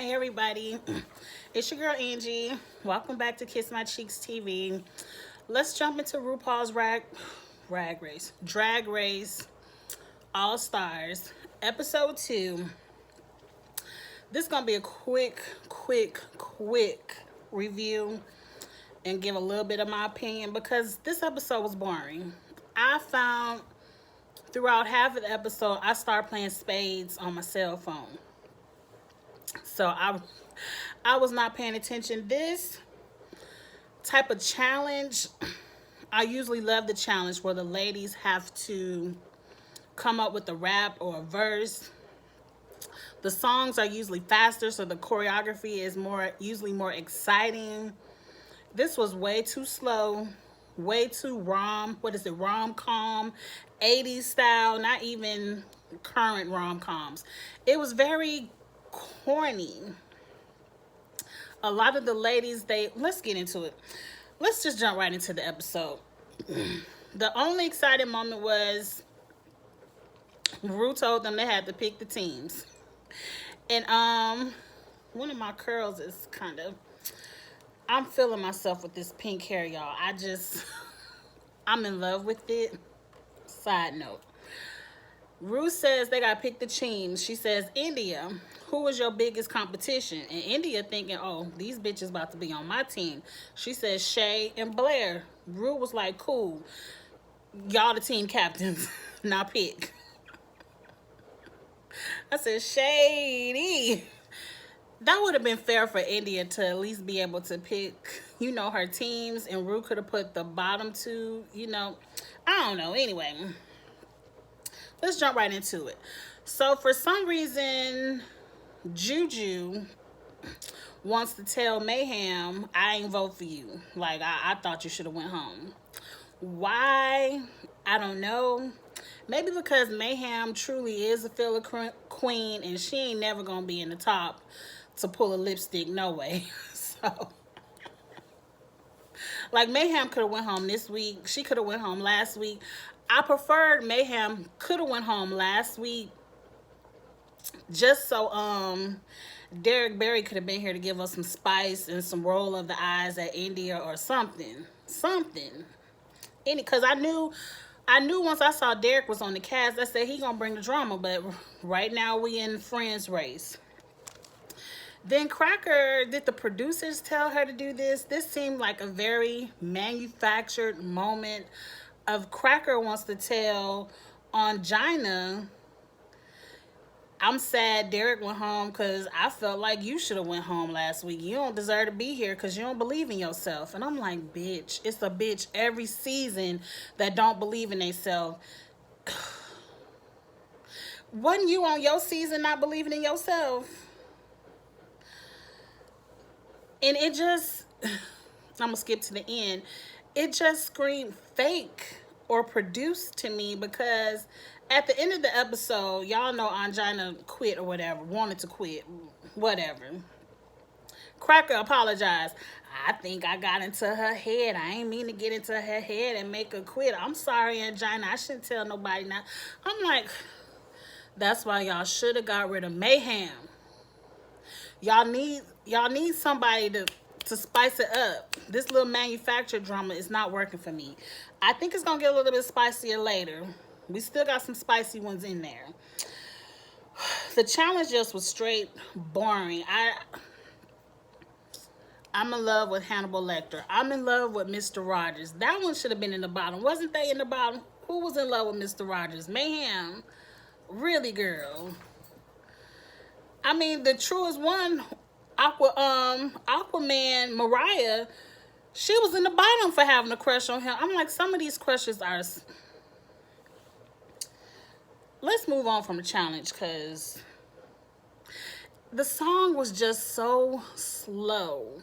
Hey everybody, it's your girl Angie. Welcome back to Kiss My Cheeks TV. Let's jump into RuPaul's Drag Race All Stars episode 2. This is gonna be a quick review and give a little bit of my opinion because this episode was boring. I found throughout half of the episode I started playing spades on my cell phone. So I was not paying attention. This type of challenge, I usually love the challenge where the ladies have to come up with a rap or a verse. The songs are usually faster, so the choreography is usually more exciting. This was way too slow, way too rom-com, 80s style, not even current rom-coms. It was very corny. A lot of the ladies, let's get into it. Let's just jump right into the episode. The only exciting moment was Ru told them they had to pick the teams. And one of my curls is I'm feeling myself with this pink hair, y'all. I'm in love with it. Side note. Ru says they gotta pick the teams. She says, India, who was your biggest competition? And India thinking, oh, these bitches about to be on my team. She says Shay and Blair. Ru was like, cool. Y'all the team captains. Now pick. I said, shady. That would have been fair for India to at least be able to pick, her teams. And Ru could have put the bottom two, I don't know. Anyway, let's jump right into it. So for some reason, Juju wants to tell Mayhem, I ain't vote for you. Like, I thought you should have went home. Why? I don't know. Maybe because Mayhem truly is a filler queen and she ain't never gonna be in the top to pull a lipstick, no way. So, like, Mayhem could have went home this week. She could have went home last week. I preferred Mayhem could have went home last week just so Derek Barry could have been here to give us some spice and some roll of the eyes at India or something. Because I knew once I saw Derek was on the cast, I said he gonna bring the drama, but right now we in friends race. Then Cracker, did the producers tell her to do this? This seemed like a very manufactured moment of Cracker wants to tell on Gina, I'm sad Derek went home because I felt like you should have went home last week. You don't deserve to be here because you don't believe in yourself. And I'm like, bitch, it's a bitch every season that don't believe in themselves. Wasn't you on your season not believing in yourself? And it just, I'm going to skip to the end. It just screamed fake or produced to me because at the end of the episode, y'all know Angina quit or whatever, wanted to quit, whatever. Cracker apologized. I think I got into her head. I ain't mean to get into her head and make her quit. I'm sorry, Angina. I shouldn't tell nobody now. I'm like, that's why y'all should have got rid of Mayhem. Y'all need somebody to spice it up. This little manufactured drama is not working for me. I think it's going to get a little bit spicier later. We still got some spicy ones in there. The challenge just was straight boring. I'm in love with Hannibal Lecter. I'm in love with Mr. Rogers. That one should have been in the bottom. Wasn't they in the bottom? Who was in love with Mr. Rogers? Mayhem. Really, girl. I mean, the truest one, Aquaman, Mariah, she was in the bottom for having a crush on him. I'm like, some of these crushes are... Let's move on from the challenge because the song was just so slow.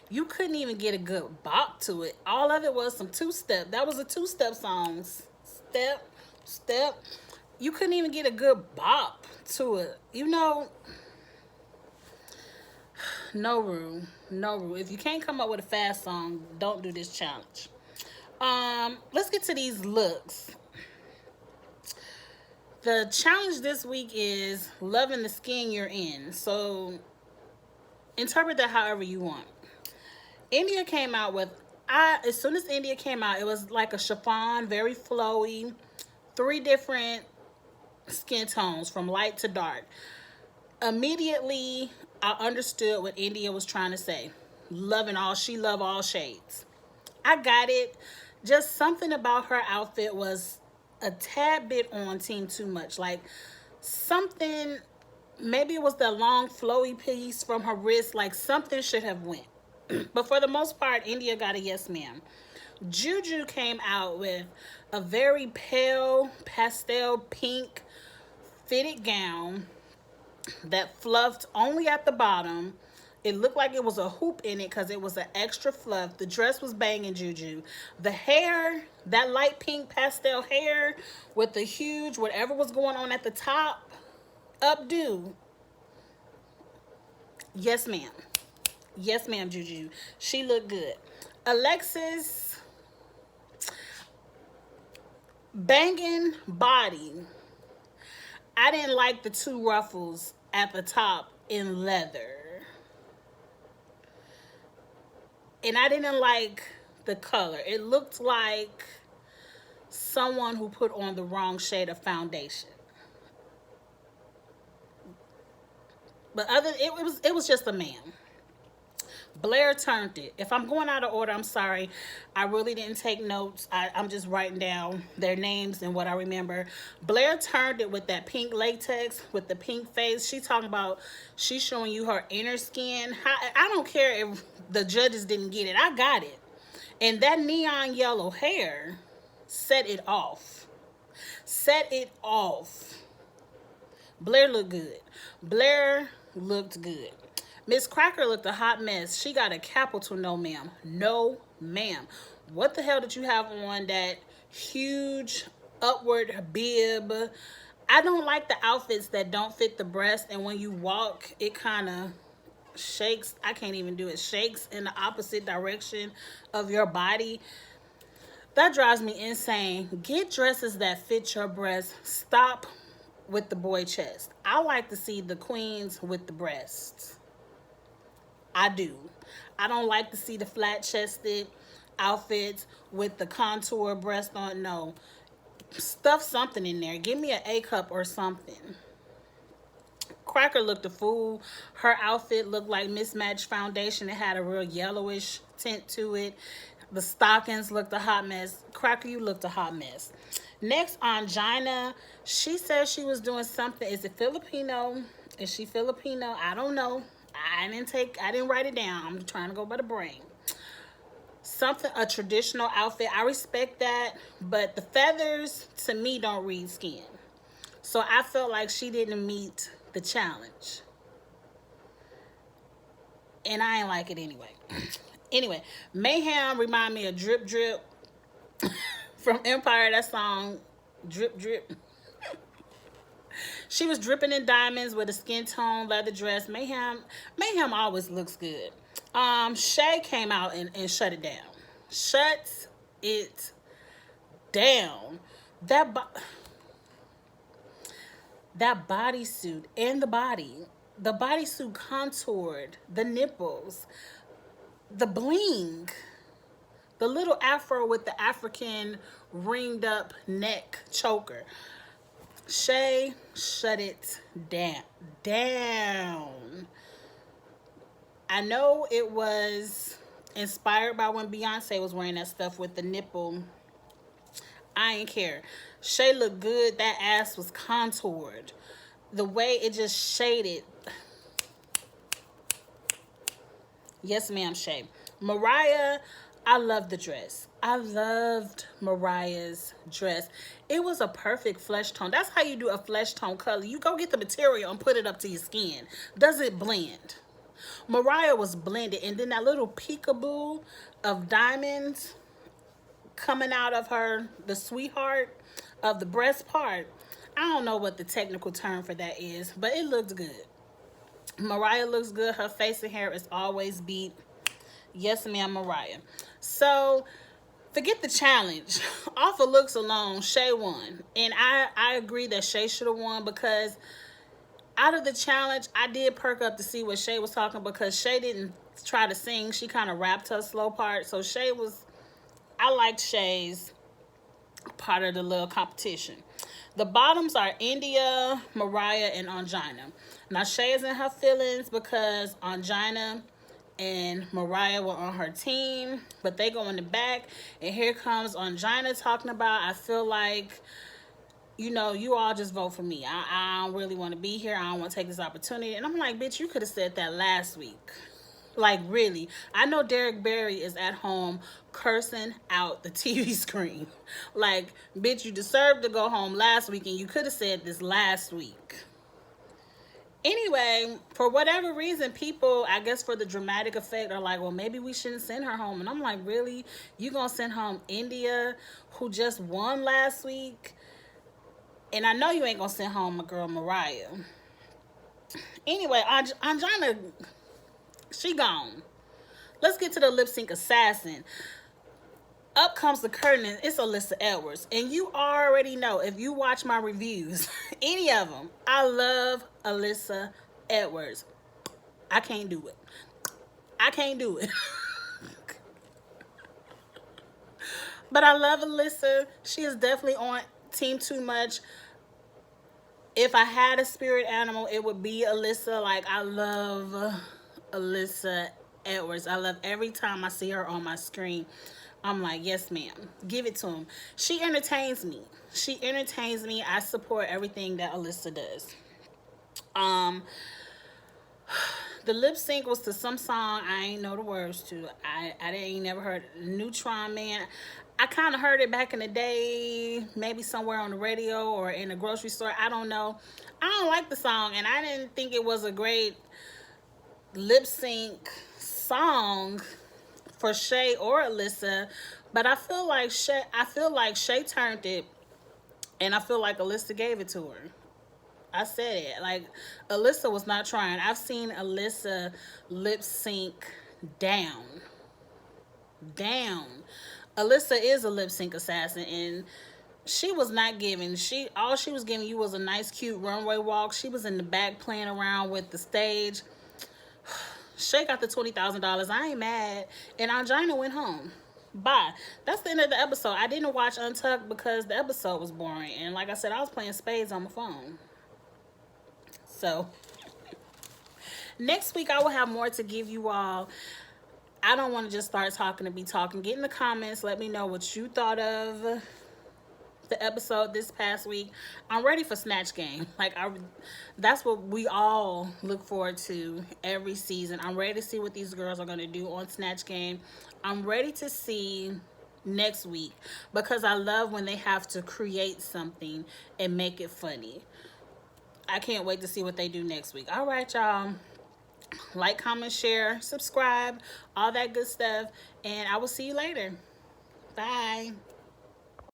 You couldn't even get a good bop to it. All of it was some two-step. That was a two-step song. Step, step. You couldn't even get a good bop to it. No, Ru. If you can't come up with a fast song, don't do this challenge. Let's get to these looks. The challenge this week is loving the skin you're in. So interpret that however you want. India came out with, as soon as India came out, it was like a chiffon, very flowy, 3 different skin tones from light to dark. Immediately, I understood what India was trying to say. She loved all shades. I got it. Just something about her outfit was a tad bit on Team Too Much. Like something, maybe it was the long flowy piece from her wrist. Like something should have went. But for the most part, India got a yes ma'am. Juju came out with a very pale pastel pink fitted gown that fluffed only at the bottom. It looked like it was a hoop in it because it was an extra fluff. The dress was banging, Juju. The hair, that light pink pastel hair with the huge whatever was going on at the top, updo. Yes, ma'am. Yes, ma'am, Juju. She looked good. Alexis, banging body. I didn't like the 2 ruffles at the top in leather. And I didn't like the color. It looked like someone who put on the wrong shade of foundation. But it was just a man. Blair turned it. If I'm going out of order, I'm sorry. I really didn't take notes. I'm just writing down their names and what I remember. Blair turned it with that pink latex, with the pink face. She's showing you her inner skin. I don't care if the judges didn't get it. I got it. And that neon yellow hair set it off. Set it off. Blair looked good. Blair looked good. Miss Cracker looked a hot mess. She got a capital no, ma'am. No, ma'am. What the hell did you have on that huge upward bib? I don't like the outfits that don't fit the breast, and when you walk, it kind of shakes. I can't even do it. Shakes in the opposite direction of your body. That drives me insane. Get dresses that fit your breast. Stop with the boy chest. I like to see the queens with the breasts. I do. I don't like to see the flat-chested outfits with the contour breast on. No. Stuff something in there. Give me an A cup or something. Cracker looked a fool. Her outfit looked like mismatched foundation. It had a real yellowish tint to it. The stockings looked a hot mess. Cracker, you looked a hot mess. Next, Angina. She said she was doing something. Is it Filipino? Is she Filipino? I don't know. I didn't write it down. I'm trying to go by the brain. A traditional outfit. I respect that, but the feathers to me don't read skin. So I felt like she didn't meet the challenge. And I ain't like it anyway. Anyway, Mayhem remind me of Drip Drip from Empire, that song, Drip Drip. She was dripping in diamonds with a skin tone leather dress. Mayhem always looks good. Shay came out and shut it down. Shut it down. That bodysuit and the bodysuit contoured, the nipples, the bling, the little afro with the African ringed up neck choker. Shay, shut it down. I know it was inspired by when Beyonce was wearing that stuff with the nipple. I ain't care. Shay looked good. That ass was contoured. The way it just shaded. Yes, ma'am, Shay. Mariah, I loved the dress. I loved Mariah's dress. It was a perfect flesh tone. That's how you do a flesh tone color. You go get the material and put it up to your skin. Does it blend? Mariah was blended. And then that little peekaboo of diamonds coming out of the sweetheart of the breast part. I don't know what the technical term for that is, but it looked good. Mariah looks good. Her face and hair is always beat. Yes, ma'am, Mariah. So forget the challenge. Off of looks alone, Shay won. And I agree that Shay should have won, because out of the challenge, I did perk up to see what Shay was talking, because Shay didn't try to sing. She kind of rapped her slow part. So I liked Shay's part of the little competition. The bottoms are India, Mariah, and Angina. Now, Shay is in her feelings because Angina and Mariah were on her team, but they go in the back, and here comes Angina talking about, I feel like, you all just vote for me. I don't really want to be here. I don't want to take this opportunity. And I'm like, bitch, you could have said that last week. Like, really. I know Derek Barry is at home cursing out the TV screen. Like, bitch, you deserved to go home last week, and you could have said this last week. Anyway, for whatever reason, people, I guess for the dramatic effect, are like, well, maybe we shouldn't send her home. And I'm like, really? You gonna send home India, who just won last week? And I know you ain't gonna send home my girl Mariah. Anyway, Angina, she gone. Let's get to the lip sync assassin. Up comes the curtain, and it's Alyssa Edwards. And you already know, if you watch my reviews, any of them, I love Alyssa Edwards. I can't do it. I can't do it. But I love Alyssa. She is definitely on Team Too Much. If I had a spirit animal, it would be Alyssa. Like, I love Alyssa Edwards. I love every time I see her on my screen. I'm like, yes, ma'am. Give it to him. She entertains me. She entertains me. I support everything that Alyssa does. The lip sync was to some song I ain't know the words to. I ain't never heard Neutron Man. I kind of heard it back in the day, maybe somewhere on the radio or in a grocery store. I don't know. I don't like the song, and I didn't think it was a great lip sync song for Shay or Alyssa. But I feel like Shay turned it, and I feel like Alyssa gave it to her. I said it. Like, Alyssa was not trying. I've seen Alyssa lip sync down. Alyssa is a lip sync assassin, and she was not giving. All she was giving you was a nice, cute runway walk. She was in the back playing around with the stage. Shay got the $20,000. I ain't mad. And Angina went home. Bye. That's the end of the episode. I didn't watch Untucked because the episode was boring. And like I said, I was playing spades on my phone. So, next week I will have more to give you all. I don't want to just start talking to be talking. Get in the comments. Let me know what you thought of the episode this past week. I'm ready for Snatch Game. That's what we all look forward to every season. I'm ready to see what these girls are going to do on Snatch Game. I'm ready to see next week, because I love when they have to create something and make it funny. I can't wait to see what they do next week. All right, y'all. Like, comment, share, subscribe, all that good stuff. And I will see you later. Bye.